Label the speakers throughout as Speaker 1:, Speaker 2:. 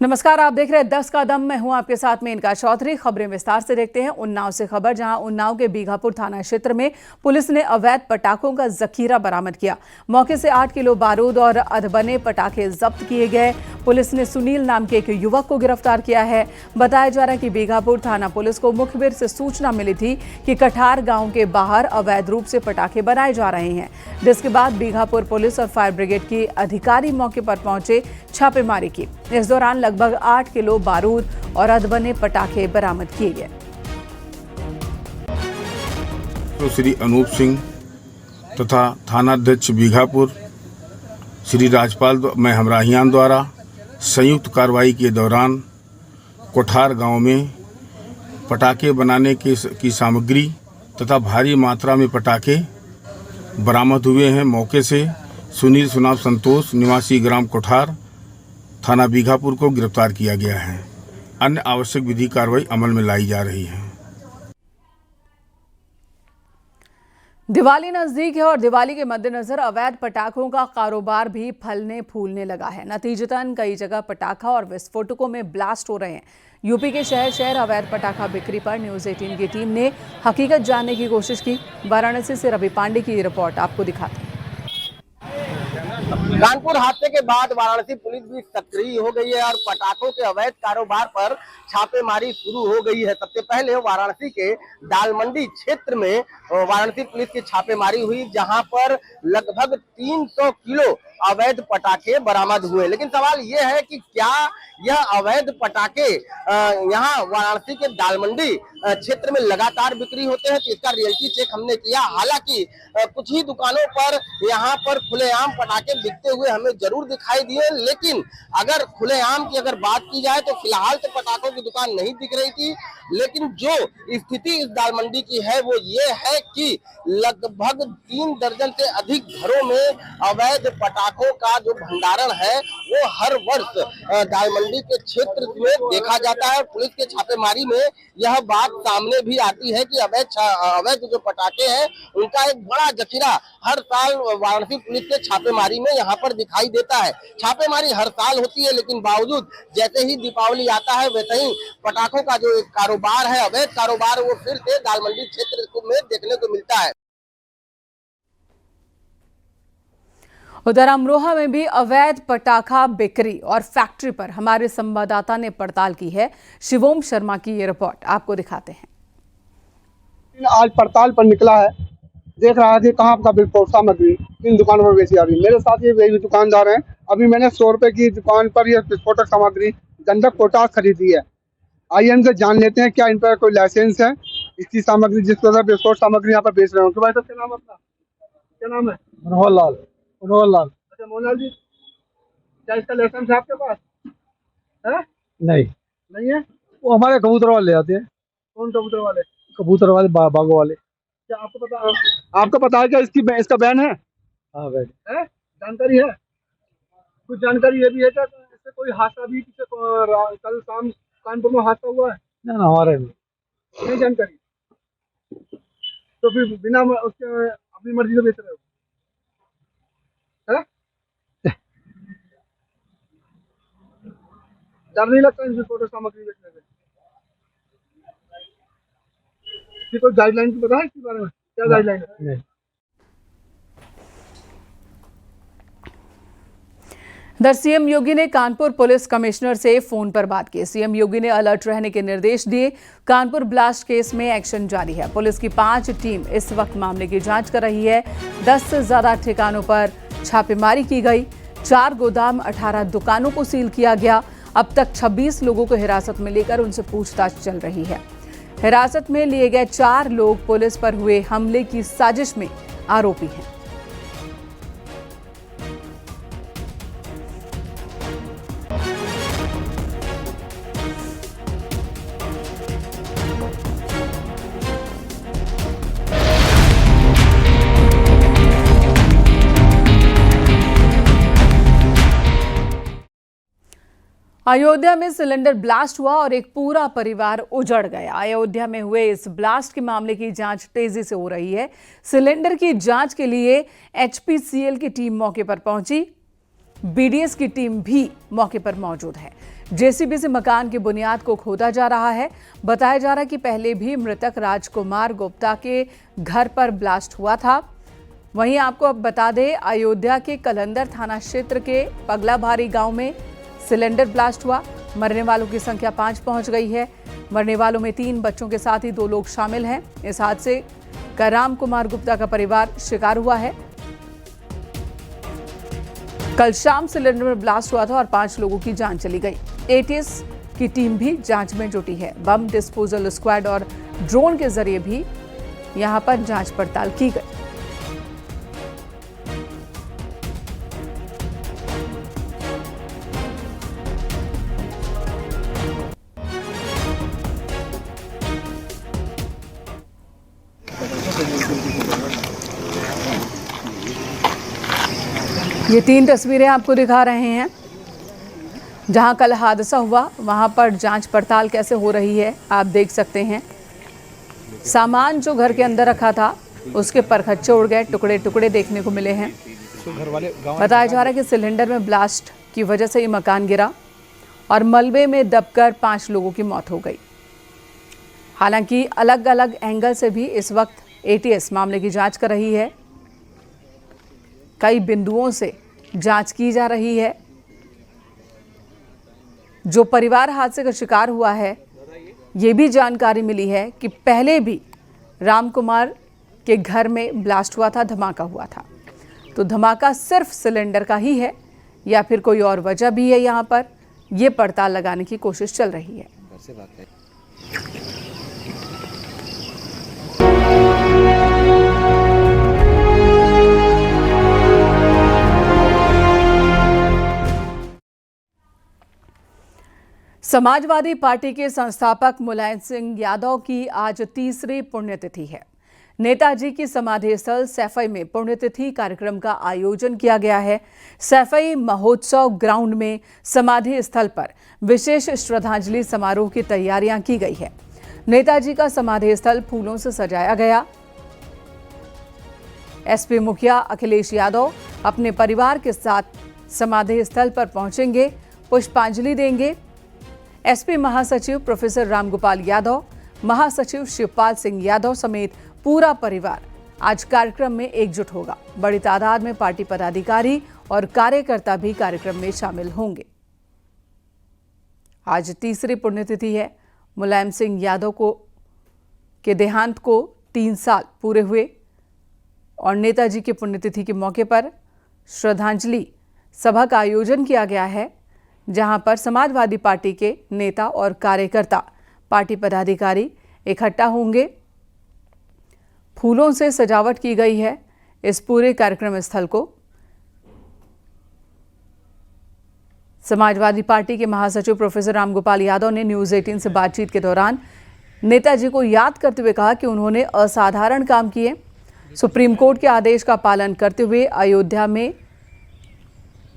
Speaker 1: नमस्कार, आप देख रहे हैं 10 का दम। मैं हूं आपके साथ में इनका चौधरी। खबरें विस्तार से देखते हैं। उन्नाव से खबर, जहां उन्नाव के बीघापुर थाना क्षेत्र में पुलिस ने अवैध पटाखों का जखीरा बरामद किया। मौके से 8 किलो बारूद और अधबने पटाखे जब्त किए गए। पुलिस ने सुनील नाम के एक युवक को गिरफ्तार किया है। बताया जा रहा है कि बीघापुर थाना पुलिस को मुखबिर से सूचना मिली थी कि कठार गांव के बाहर अवैध रूप से पटाखे बनाए जा रहे हैं, जिसके बाद बीघापुर पुलिस और फायर ब्रिगेड के अधिकारी मौके पर पहुंचे, छापेमारी की। इस दौरान लगभग 8 किलो बारूद और अधबने पटाखे बरामद किए गए।
Speaker 2: तो श्री अनूप सिंह तथा थानाध्यक्ष बीघापुर श्री राजपाल हमराहियान द्वारा संयुक्त कार्रवाई के दौरान कोठार गांव में पटाखे बनाने की सामग्री तथा भारी मात्रा में पटाखे बरामद हुए हैं। मौके से सुनील सुनाव संतोष निवासी ग्राम कोठार थाना बीघापुर को गिरफ्तार किया गया है। अन्य आवश्यक विधि कार्रवाई अमल में लाई जा रही है।
Speaker 1: दिवाली नजदीक है और दिवाली के मद्देनजर अवैध पटाखों का कारोबार भी फलने फूलने लगा है। नतीजतन कई जगह पटाखा और विस्फोटकों में ब्लास्ट हो रहे हैं। यूपी के शहर शहर अवैध पटाखा बिक्री पर न्यूज़ 18 की टीम ने हकीकत जानने की कोशिश की। वाराणसी से रवि पांडे की रिपोर्ट आपको दिखाते हैं।
Speaker 3: कानपुर हादसे के बाद वाराणसी पुलिस भी सक्रिय हो गई है और पटाखों के अवैध कारोबार पर छापेमारी शुरू हो गई है। सबसे पहले वाराणसी के दालमंडी क्षेत्र में वाराणसी पुलिस की छापेमारी हुई, जहां पर लगभग 300 किलो अवैध पटाखे बरामद हुए। लेकिन सवाल यह है कि क्या यह अवैध पटाखे यहाँ वाराणसी के दालमंडी क्षेत्र में लगातार बिक्री होते हैं? तो इसका रियलिटी चेक हमने किया। हालांकि कुछ ही दुकानों पर यहाँ पर खुलेआम पटाखे बिकते हुए हमें जरूर दिखाई दिए, लेकिन अगर खुलेआम की अगर बात की जाए तो फिलहाल तो पटाखों की दुकान नहीं दिख रही थी। लेकिन जो स्थिति इस दालमंडी की है वो ये है कि लगभग 3 दर्जन से अधिक घरों में अवैध पटाखों का जो भंडारण है वो हर वर्ष दालमंडी के क्षेत्र में देखा जाता है। पुलिस के छापेमारी में यह बात सामने भी आती है कि अवैध जो पटाखे हैं उनका एक बड़ा जखीरा हर साल वाराणसी पुलिस के छापेमारी में यहाँ पर दिखाई देता है। छापेमारी हर साल होती है, लेकिन बावजूद जैसे ही दीपावली आता है वैसे ही पटाखों का जो कारोबार है, अवैध कारोबार, वो फिर से दालमंडी क्षेत्र में देखने को मिलता है।
Speaker 1: उधर अमरोहा में भी अवैध पटाखा बिक्री और फैक्ट्री पर हमारे संवाददाता ने पड़ताल की है। शिवोम शर्मा की ये रिपोर्ट आपको दिखाते हैं।
Speaker 4: आज पड़ताल पर निकला है, देख रहा है कि कहाँ का विस्फोटक सामग्री इन दुकानों पर बेची जा रही है। मेरे साथ ये वही दुकानदार हैं। अभी मैंने 100 रुपए की दुकान पर ये विस्फोटक सामग्री गंधक पोटास खरीदी है। आइए इनसे जान लेते हैं क्या इन पर कोई लाइसेंस है इसकी सामग्री, जिस तरह विस्फोटक सामग्री यहाँ पर बेच रहे हो। भाई साहब, क्या नाम है अपना? क्या नाम है? मनोहर लाल। मनोहर लाल। अच्छा मनोहर जी, क्या इसका लाइसेंस है आपके पास? है? नहीं। नहीं है? वो हमारे कबूतर वाले ले आते हैं। कौन कबूतर वाले? कबूतर वाले, बागों वाले। क्या आपको पता है क्या इसका बैन है? हाँ बैन है। जानकारी है? कुछ जानकारी ये भी है क्या इससे कोई हादसा भी कल शाम कानपुर में हादसा हुआ है? ना हमारे नहीं जानकारी। तो फिर बिना उसके अपनी मर्जी से बेच रहे हो? डर नहीं लगता इन फोटो सामग्री बेचने से? कोई गाइडलाइन पता है इसके बारे में? क्या गाइडलाइन है?
Speaker 1: इधर सीएम योगी ने कानपुर पुलिस कमिश्नर से फोन पर बात की। सीएम योगी ने अलर्ट रहने के निर्देश दिए। कानपुर ब्लास्ट केस में एक्शन जारी है। पुलिस की 5 टीम इस वक्त मामले की जांच कर रही है। 10 से ज्यादा ठिकानों पर छापेमारी की गई। 4 गोदाम, 18 दुकानों को सील किया गया। अब तक 26 लोगों को हिरासत में लेकर उनसे पूछताछ चल रही है। हिरासत में लिए गए 4 लोग पुलिस पर हुए हमले की साजिश में आरोपी हैं। अयोध्या में सिलेंडर ब्लास्ट हुआ और एक पूरा परिवार उजड़ गया। अयोध्या में हुए इस ब्लास्ट के मामले की जांच तेजी से हो रही है। सिलेंडर की जांच के लिए एचपीसीएल की टीम मौके पर पहुंची। बीडीएस की टीम भी मौके पर मौजूद है। जेसीबी से मकान की बुनियाद को खोदा जा रहा है। बताया जा रहा है कि पहले भी मृतक राजकुमार गुप्ता के घर पर ब्लास्ट हुआ था। वहीं आपको अब बता दें, अयोध्या के कलंदर थाना क्षेत्र के पगलाभारी गांव में सिलेंडर ब्लास्ट हुआ। मरने वालों की संख्या 5 पहुंच गई है। मरने वालों में 3 बच्चों के साथ ही 2 लोग शामिल हैं। इस हादसे का राम कुमार गुप्ता का परिवार शिकार हुआ है। कल शाम सिलेंडर में ब्लास्ट हुआ था और 5 लोगों की जान चली गई। एटीएस की टीम भी जांच में जुटी है। बम डिस्पोजल स्क्वाड और ड्रोन के जरिए भी यहां पर जांच पड़ताल की गई। ये 3 तस्वीरें आपको दिखा रहे हैं। जहां कल हादसा हुआ वहां पर जांच पड़ताल कैसे हो रही है आप देख सकते हैं। सामान जो घर के अंदर रखा था उसके परखच्चे उड़ गए, टुकड़े टुकड़े देखने को मिले हैं। बताया जा रहा है कि सिलेंडर में ब्लास्ट की वजह से ये मकान गिरा और मलबे में दबकर 5 लोगों की मौत हो गई। हालांकि अलग अलग एंगल से भी इस वक्त एटीएस मामले की जांच कर रही है। कई बिंदुओं से जांच की जा रही है। जो परिवार हादसे का शिकार हुआ है, ये भी जानकारी मिली है कि पहले भी राम कुमार के घर में ब्लास्ट हुआ था, धमाका हुआ था। तो धमाका सिर्फ सिलेंडर का ही है या फिर कोई और वजह भी है, यहाँ पर ये पड़ताल लगाने की कोशिश चल रही है। समाजवादी पार्टी के संस्थापक मुलायम सिंह यादव की आज 3री पुण्यतिथि है। नेताजी की समाधि स्थल सैफई में पुण्यतिथि कार्यक्रम का आयोजन किया गया है। सैफई महोत्सव ग्राउंड में समाधि स्थल पर विशेष श्रद्धांजलि समारोह की तैयारियां की गई है। नेताजी का समाधि स्थल फूलों से सजाया गया। एसपी मुखिया अखिलेश यादव अपने परिवार के साथ समाधि स्थल पर पहुंचेंगे, पुष्पांजलि देंगे। एसपी महासचिव प्रोफेसर रामगोपाल यादव, महासचिव शिवपाल सिंह यादव समेत पूरा परिवार आज कार्यक्रम में एकजुट होगा। बड़ी तादाद में पार्टी पदाधिकारी और कार्यकर्ता भी कार्यक्रम में शामिल होंगे। आज 3री पुण्यतिथि है। मुलायम सिंह यादव के देहांत को 3 साल पूरे हुए और नेताजी की पुण्यतिथि के मौके पर श्रद्धांजलि सभा का आयोजन किया गया है, जहां पर समाजवादी पार्टी के नेता और कार्यकर्ता, पार्टी पदाधिकारी इकट्ठा होंगे। फूलों से सजावट की गई है इस पूरे कार्यक्रम स्थल को। समाजवादी पार्टी के महासचिव प्रोफेसर रामगोपाल यादव ने न्यूज़ 18 से बातचीत के दौरान नेताजी को याद करते हुए कहा कि उन्होंने असाधारण काम किए। सुप्रीम कोर्ट के आदेश का पालन करते हुए अयोध्या में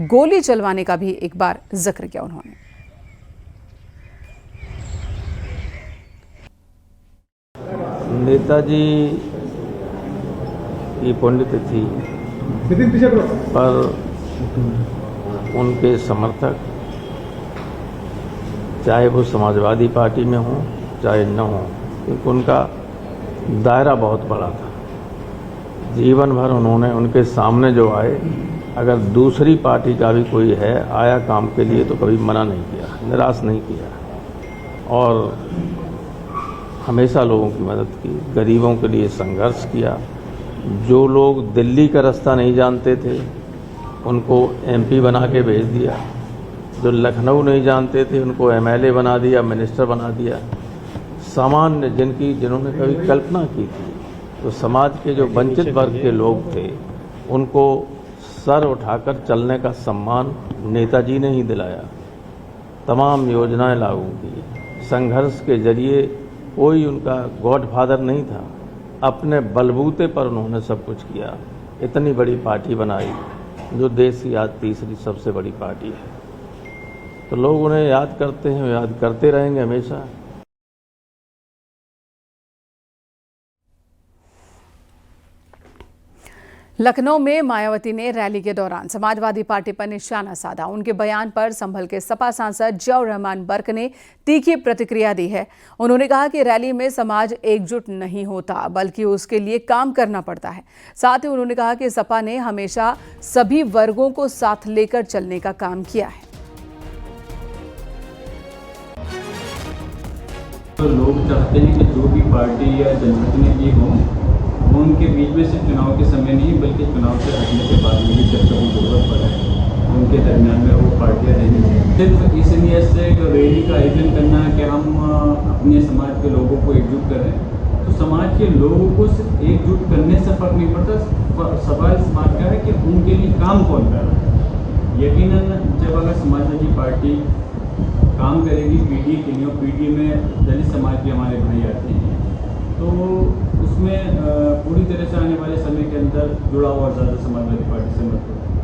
Speaker 1: गोली चलवाने का भी एक बार जिक्र किया उन्होंने।
Speaker 5: नेताजी की पुण्यतिथि पर उनके समर्थक, चाहे वो समाजवादी पार्टी में हों चाहे न हों, क्योंकि उनका दायरा बहुत बड़ा था। जीवन भर उन्होंने उनके सामने जो आए, अगर दूसरी पार्टी का भी कोई है आया काम के लिए तो कभी मना नहीं किया, निराश नहीं किया और हमेशा लोगों की मदद की, गरीबों के लिए संघर्ष किया। जो लोग दिल्ली का रास्ता नहीं जानते थे उनको एमपी बना के भेज दिया, जो लखनऊ नहीं जानते थे उनको एमएलए बना दिया, मिनिस्टर बना दिया। सामान्य जिन्होंने कभी कल्पना की थी, तो समाज के जो वंचित वर्ग के लोग थे उनको सर उठाकर चलने का सम्मान नेताजी ने ही दिलाया। तमाम योजनाएं लागू की, संघर्ष के जरिए कोई उनका गॉडफादर नहीं था, अपने बलबूते पर उन्होंने सब कुछ किया। इतनी बड़ी पार्टी बनाई जो देश की आज 3री सबसे बड़ी पार्टी है। तो लोग उन्हें याद करते हैं, याद करते रहेंगे हमेशा।
Speaker 1: लखनऊ में मायावती ने रैली के दौरान समाजवादी पार्टी पर निशाना साधा। उनके बयान पर संभल के सपा सांसद जियाउर रहमान बर्क ने तीखी प्रतिक्रिया दी है। उन्होंने कहा कि रैली में समाज एकजुट नहीं होता बल्कि उसके लिए काम करना पड़ता है। साथ ही उन्होंने कहा कि सपा ने हमेशा सभी वर्गों को साथ लेकर चलने का काम किया है।
Speaker 6: तो लोग चाहते हैं कि जो भी पार्टी या जनप्रतिनिधि हों वो उनके बीच में सिर्फ चुनाव के समय नहीं बल्कि चुनाव से हटने के बाद में भी जब कभी जरूरत पड़े उनके दरमियान में वो पार्टियाँ नहीं हैं। सिर्फ इस नीयत से रैली का आयोजन करना कि हम अपने समाज के लोगों को एकजुट करें, तो समाज के लोगों को सिर्फ एकजुट करने से फर्क नहीं पड़ता। सवाल इस बात का है कि उनके लिए काम कौन कर रहा है। यकीनन जब अगर समाजवादी पार्टी काम करेगी पीडीए के लिए, पीडीए में दलित समाज के हमारे भाई आते हैं, तो उसमें पूरी तरह से आने वाले समय के अंदर जुड़ा हुआ ज़्यादा समाजवादी पार्टी से मत होगा।